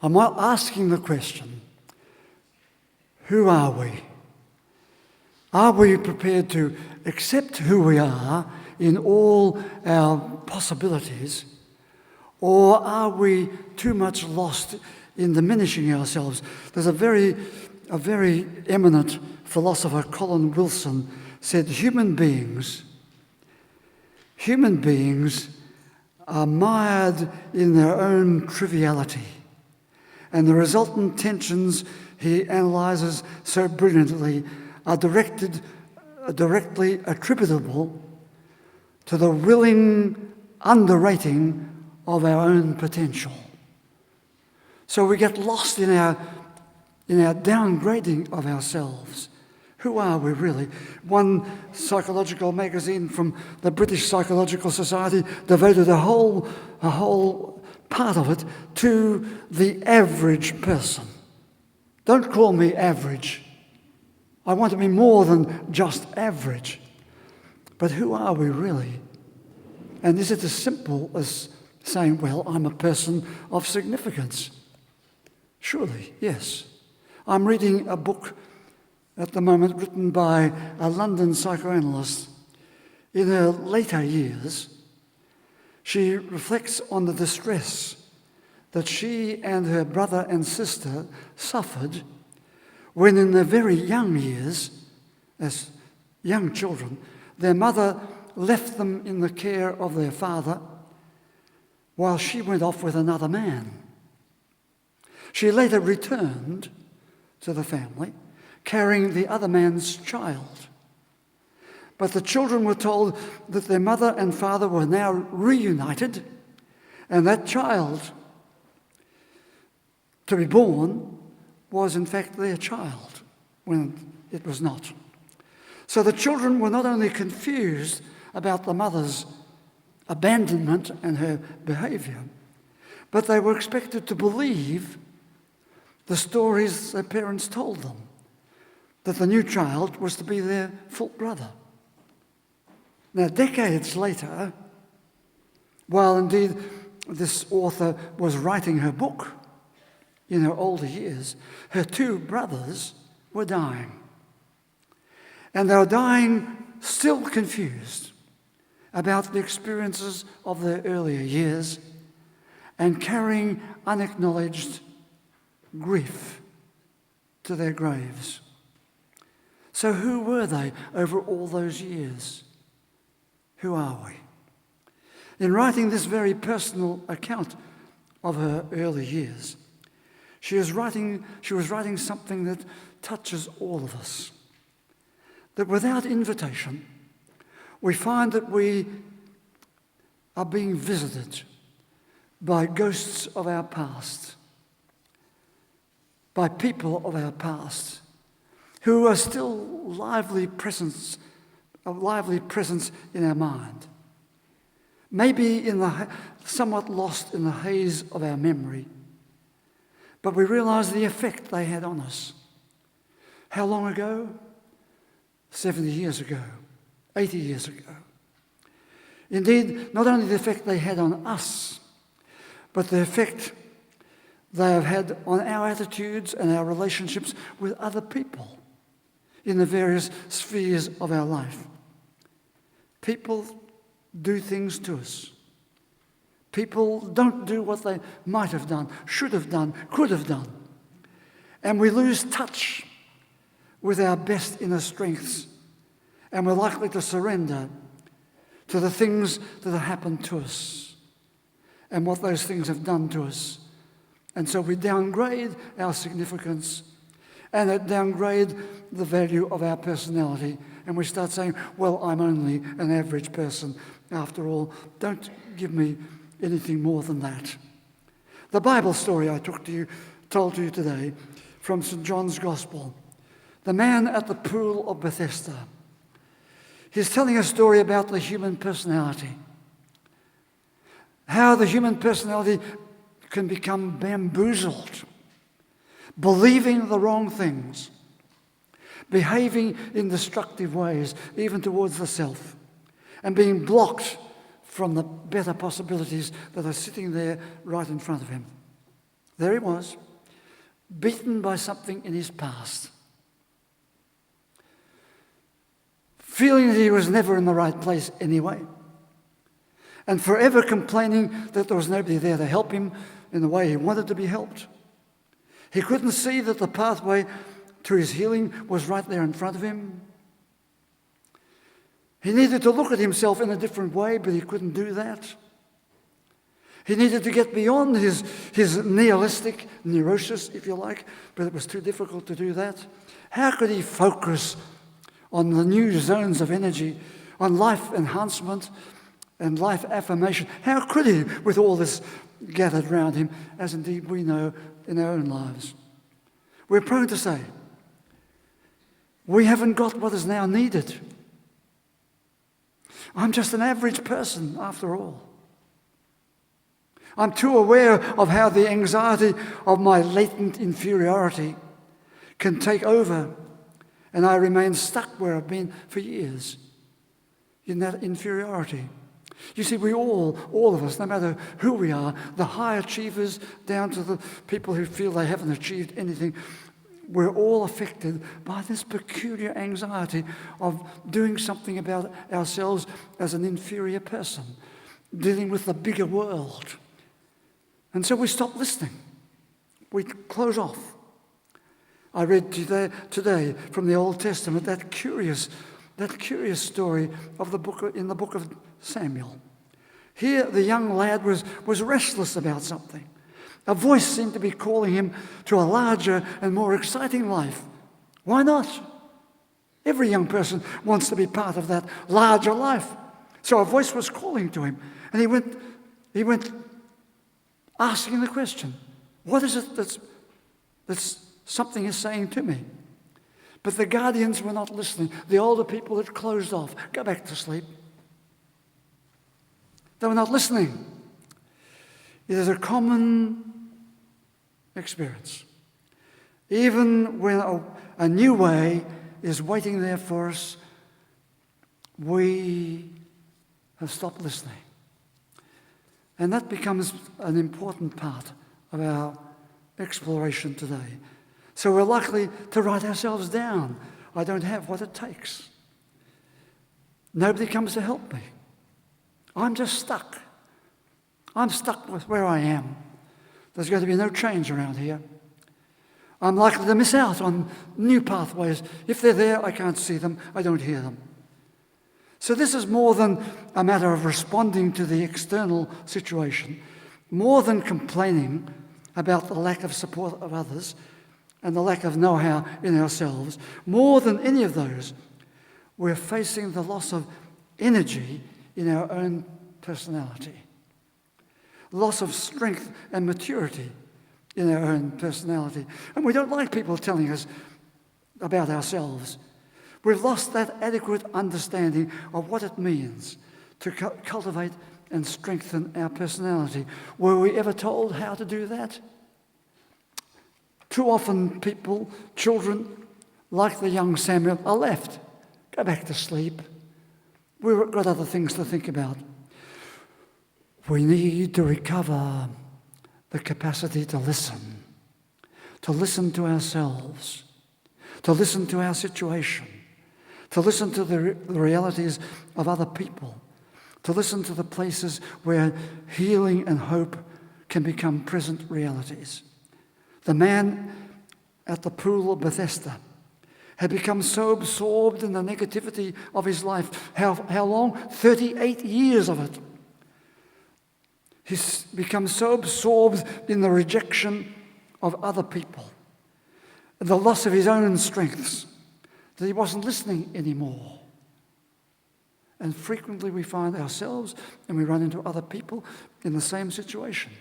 I'm asking the question, who are we? Are we prepared to accept who we are in all our possibilities, or are we too much lost in diminishing ourselves? There's a very eminent philosopher, Colin Wilson, said human beings are mired in their own triviality, and the resultant tensions he analyses so brilliantly are directly attributable to the willing underrating of our own potential. So we get lost in our downgrading of ourselves. Who are we really? One psychological magazine from the British Psychological Society devoted a whole part of it to the average person. Don't call me average. I want to be more than just average. But who are we really? And is it as simple as saying, well, I'm a person of significance? Surely, yes. I'm reading a book at the moment written by a London psychoanalyst. In her later years, she reflects on the distress that she and her brother and sister suffered when in their very young years, as young children, their mother left them in the care of their father while she went off with another man. She later returned to the family, carrying the other man's child. But the children were told that their mother and father were now reunited, and that child to be born was in fact their child, when it was not. So the children were not only confused about the mother's abandonment and her behaviour, but they were expected to believe the stories their parents told them, that the new child was to be their full brother. Now, decades later, while indeed this author was writing her book in her older years, her two brothers were dying. And they were dying still confused about the experiences of their earlier years and carrying unacknowledged grief to their graves. So who were they over all those years? Who are we? In writing this very personal account of her early years, she was writing something that touches all of us. That without invitation, we find that we are being visited by ghosts of our past, by people of our past, who are still lively presence in our mind. Maybe somewhat lost in the haze of our memory, but we realize the effect they had on us. How long ago? 70 years ago, 80 years ago. Indeed, not only the effect they had on us, but the effect they have had on our attitudes and our relationships with other people in the various spheres of our life. People do things to us. People don't do what they might have done, should have done, could have done. And we lose touch with our best inner strengths, and we're likely to surrender to the things that have happened to us and what those things have done to us. And so we downgrade our significance and it downgrade the value of our personality, and we start saying, well, I'm only an average person after all. Don't give me anything more than that. The Bible story I told to you today from St. John's Gospel, the man at the pool of Bethesda. He's telling a story about the human personality, how the human personality can become bamboozled, believing the wrong things, behaving in destructive ways, even towards the self, and being blocked from the better possibilities that are sitting there right in front of him. There he was, beaten by something in his past, feeling that he was never in the right place anyway, and forever complaining that there was nobody there to help him in the way he wanted to be helped. He couldn't see that the pathway to his healing was right there in front of him. He needed to look at himself in a different way, but he couldn't do that. He needed to get beyond his nihilistic neurosis, if you like, but it was too difficult to do that. How could he focus on the new zones of energy, on life enhancement and life affirmation? How could he, with all this gathered around him, as indeed we know in our own lives? We're prone to say, we haven't got what is now needed. I'm just an average person after all. I'm too aware of how the anxiety of my latent inferiority can take over, and I remain stuck where I've been for years, in that inferiority. You see, we all of us, no matter who we are, the high achievers down to the people who feel they haven't achieved anything, we're all affected by this peculiar anxiety of doing something about ourselves as an inferior person, dealing with the bigger world. And so we stop listening. We close off. I read today from the Old Testament that curious story of in the book of Samuel. Here the young lad was restless about something. A voice seemed to be calling him to a larger and more exciting life. Why not? Every young person wants to be part of that larger life. So a voice was calling to him, and he went asking the question, what is it that's something is saying to me? But the guardians were not listening. The older people had closed off. Go back to sleep. They were not listening. It is a common experience. Even when a new way is waiting there for us, we have stopped listening. And that becomes an important part of our exploration today. So we're likely to write ourselves down. I don't have what it takes. Nobody comes to help me. I'm just stuck. I'm stuck with where I am. There's going to be no change around here. I'm likely to miss out on new pathways. If they're there, I can't see them. I don't hear them. So this is more than a matter of responding to the external situation, more than complaining about the lack of support of others and the lack of know-how in ourselves. More than any of those, we're facing the loss of energy in our own personality, loss of strength and maturity in our own personality. And we don't like people telling us about ourselves. We've lost that adequate understanding of what it means to cultivate and strengthen our personality. Were we ever told how to do that? Too often people, children, like the young Samuel, are left. Go back to sleep. We've got other things to think about. We need to recover the capacity to listen to ourselves, to listen to our situation, to listen to the realities of other people, to listen to the places where healing and hope can become present realities. The man at the pool of Bethesda had become so absorbed in the negativity of his life. How long? 38 years of it. He's become so absorbed in the rejection of other people, the loss of his own strengths, that he wasn't listening anymore. And frequently we find ourselves and we run into other people in the same situation.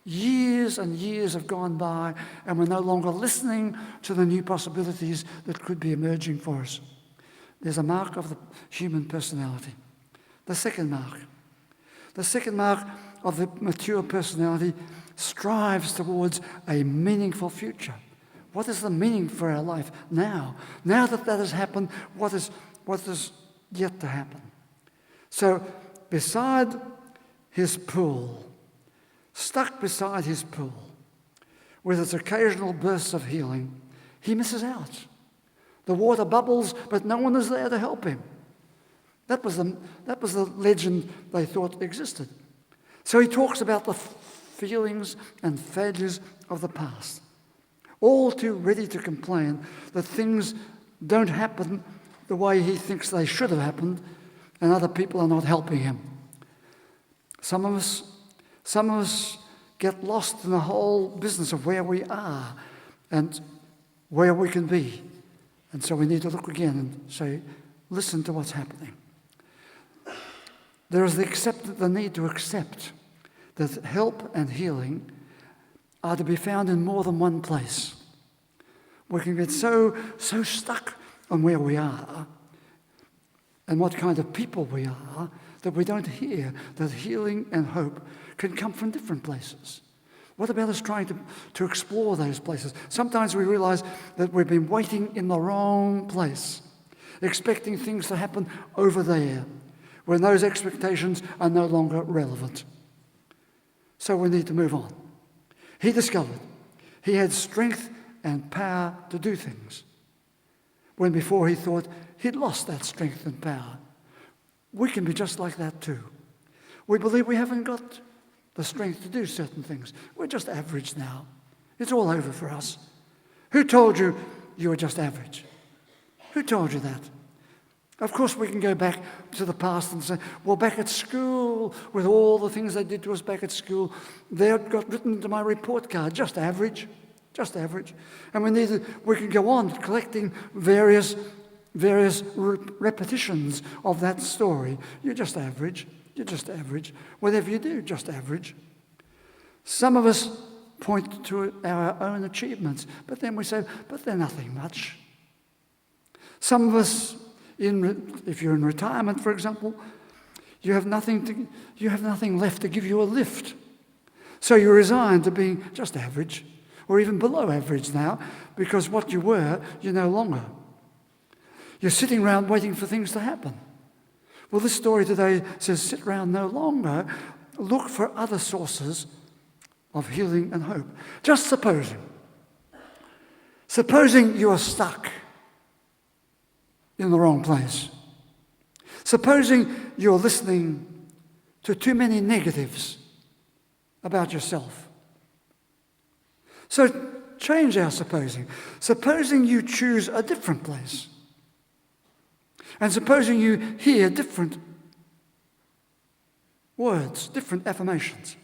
Years and years have gone by and we're no longer listening to the new possibilities that could be emerging for us. There's a mark of the human personality. The second mark of the mature personality strives towards a meaningful future. What is the meaning for our life now? Now that has happened, what is yet to happen? So beside his pool, stuck beside his pool, with its occasional bursts of healing, he misses out. The water bubbles, but no one is there to help him. That was the legend they thought existed. So he talks about the feelings and failures of the past, all too ready to complain that things don't happen the way he thinks they should have happened, and other people are not helping him. Some of us get lost in the whole business of where we are and where we can be. And so we need to look again and say, listen to what's happening. There is the need to accept that help and healing are to be found in more than one place. We can get so stuck on where we are and what kind of people we are that we don't hear that healing and hope can come from different places. What about us trying to explore those places? Sometimes we realize that we've been waiting in the wrong place, expecting things to happen over there, when those expectations are no longer relevant. So we need to move on. He discovered he had strength and power to do things, when before he thought he'd lost that strength and power. We can be just like that too. We believe we haven't got the strength to do certain things. We're just average now. It's all over for us. Who told you you were just average? Who told you that? Of course, we can go back to the past and say, well, back at school, with all the things they did to us back at school, they got written into my report card, just average, just average. And we can go on collecting various repetitions of that story. You're just average. You're just average. Whatever you do, just average. Some of us point to our own achievements, but then we say, but they're nothing much. Some of us, if you're in retirement, for example, you have nothing left to give you a lift. So you're resigned to being just average, or even below average now, because what you were, you're no longer. You're sitting around waiting for things to happen. Well, this story today says sit around no longer. Look for other sources of healing and hope. Just supposing you are stuck in the wrong place. Supposing you're listening to too many negatives about yourself. So change our supposing. Supposing you choose a different place. And supposing you hear different words, different affirmations.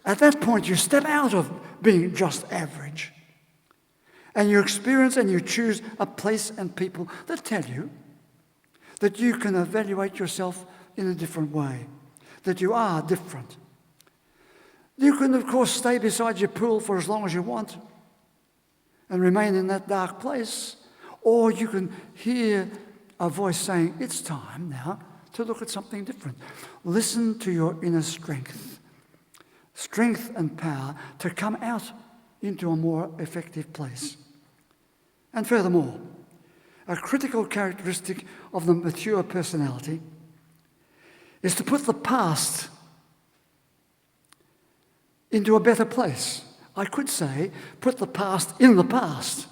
At that point, you step out of being just average. And you experience and you choose a place and people that tell you that you can evaluate yourself in a different way, that you are different. You can, of course, stay beside your pool for as long as you want and remain in that dark place, or you can hear a voice saying, it's time now to look at something different. Listen to your inner strength and power to come out into a more effective place. And furthermore, a critical characteristic of the mature personality is to put the past into a better place. I could say, put the past in the past.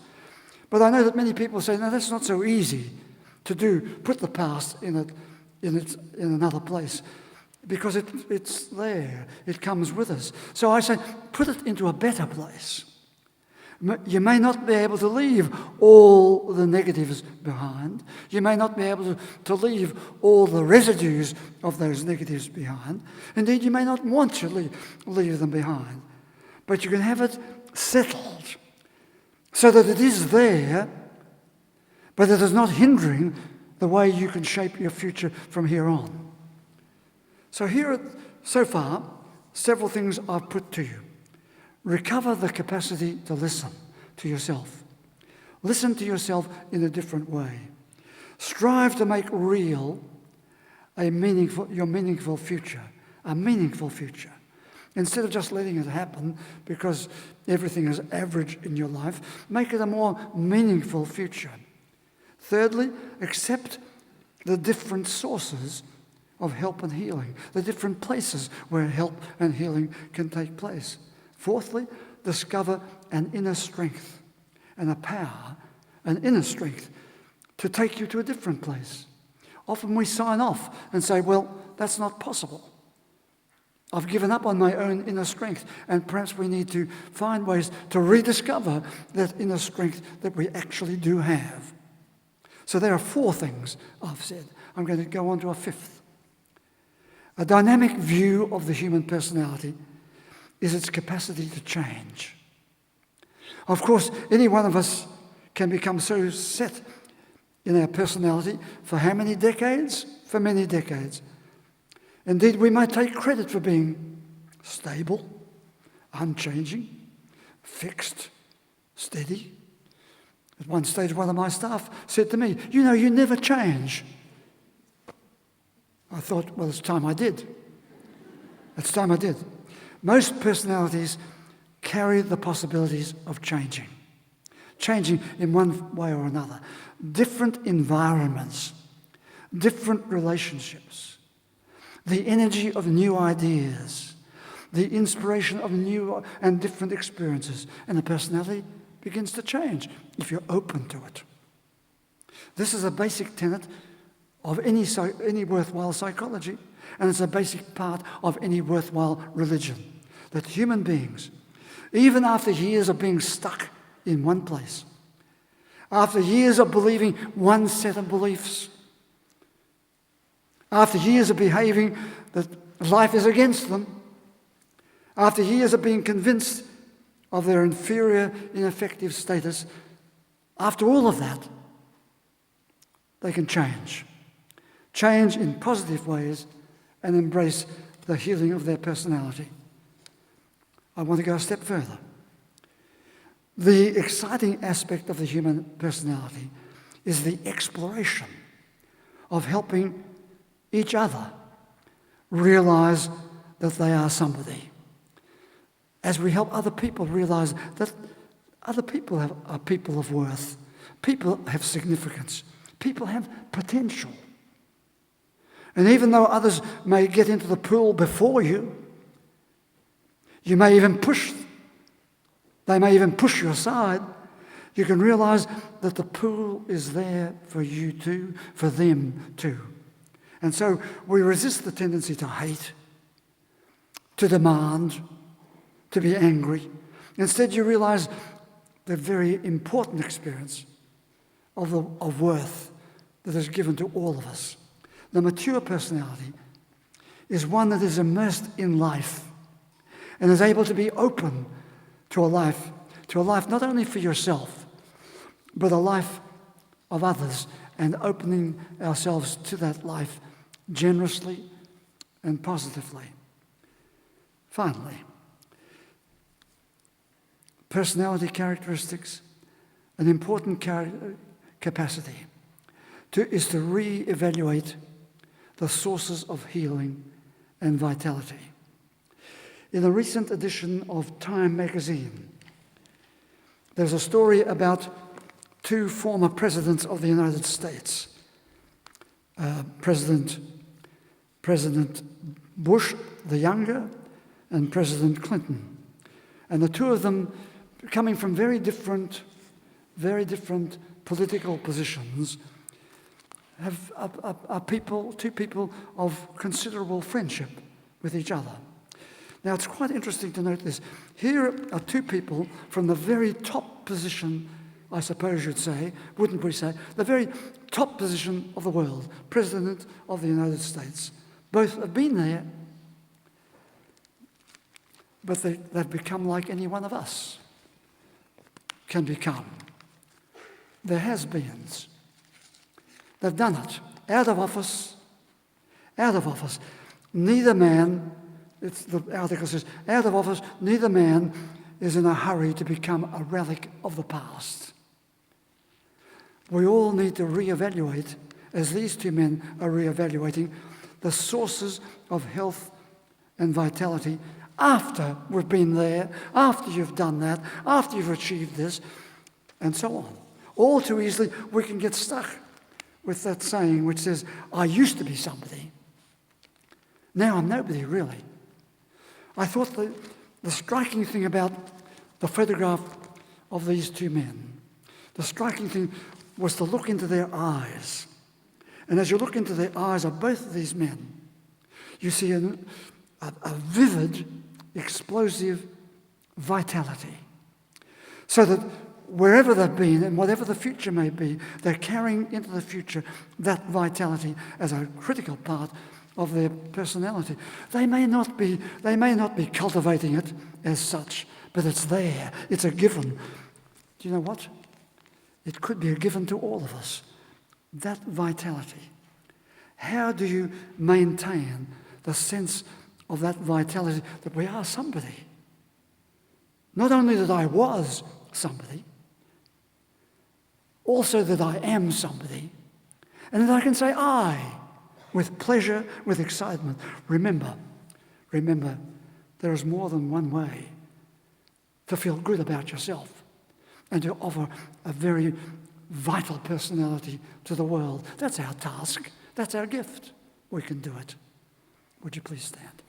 But I know that many people say, no, that's not so easy to do, put the past in another place, because it's there, it comes with us. So I say, put it into a better place. You may not be able to leave all the negatives behind. You may not be able to leave all the residues of those negatives behind. Indeed, you may not want to leave them behind. But you can have it settled so that it is there, but it is not hindering the way you can shape your future from here on. So here, so far, several things I've put to you. Recover the capacity to listen to yourself. Listen to yourself in a different way. Strive to make real your meaningful future, a meaningful future. Instead of just letting it happen because everything is average in your life, make it a more meaningful future. Thirdly, accept the different sources of help and healing, the different places where help and healing can take place. Fourthly, discover an inner strength and a power, an inner strength to take you to a different place. Often we sign off and say, well, that's not possible. I've given up on my own inner strength, and perhaps we need to find ways to rediscover that inner strength that we actually do have. So there are 4 things I've said. I'm going to go on to a 5th. A dynamic view of the human personality is its capacity to change. Of course, any one of us can become so set in our personality for how many decades? For many decades. Indeed, we might take credit for being stable, unchanging, fixed, steady. At one stage, one of my staff said to me, "You know, you never change." I thought, well, it's time I did. It's time I did. Most personalities carry the possibilities of changing in one way or another. Different environments, different relationships, the energy of new ideas, the inspiration of new and different experiences, and the personality begins to change if you're open to it. This is a basic tenet of any worthwhile psychology, and it's a basic part of any worthwhile religion, that human beings, even after years of being stuck in one place, after years of believing one set of beliefs, after years of behaving that life is against them, after years of being convinced of their inferior, ineffective status, after all of that, they can change in positive ways and embrace the healing of their personality. I want to go a step further. The exciting aspect of the human personality is the exploration of helping each other realize that they are somebody. As we help other people realize that other people are people of worth, people have significance, people have potential. And even though others may get into the pool before you, they may even push you aside, you can realize that the pool is there for you too, for them too. And so we resist the tendency to hate, to demand, to be angry. Instead, you realize the very important experience of worth that is given to all of us. The mature personality is one that is immersed in life and is able to be open to a life not only for yourself, but a life of others, and opening ourselves to that life generously and positively. Finally, personality characteristics, an important capacity is to re-evaluate the sources of healing and vitality. In a recent edition of Time magazine, there's a story about 2 former presidents of the United States, President Bush the younger and President Clinton. And the 2 of them, coming from very different political positions, are 2 people of considerable friendship with each other. Now, it's quite interesting to note this. Here are 2 people from the very top position, I suppose you'd say, wouldn't we say, the very top position of the world, President of the United States. Both have been there, but they've become like any one of us can become. There has-beens. They've done it. Out of office. Neither man, the article says, out of office, neither man is in a hurry to become a relic of the past. We all need to reevaluate, as these 2 men are reevaluating, the sources of health and vitality after we've been there, after you've done that, after you've achieved this, and so on. All too easily, we can get stuck with that saying which says, I used to be somebody. Now I'm nobody, really. I thought the striking thing about the photograph of these two men, the striking thing was to look into their eyes. And as you look into the eyes of both of these men, you see a vivid, explosive vitality. So that wherever they've been and whatever the future may be, they're carrying into the future that vitality as a critical part of their personality. They may not be cultivating it as such, but it's there. It's a given. Do you know what? It could be a given to all of us. That vitality. How do you maintain the sense of that vitality that we are somebody? Not only that I was somebody, also that I am somebody, and that I can say I, with pleasure, with excitement. Remember, there is more than one way to feel good about yourself and to offer a very vital personality to the world. That's our task. That's our gift. We can do it. Would you please stand?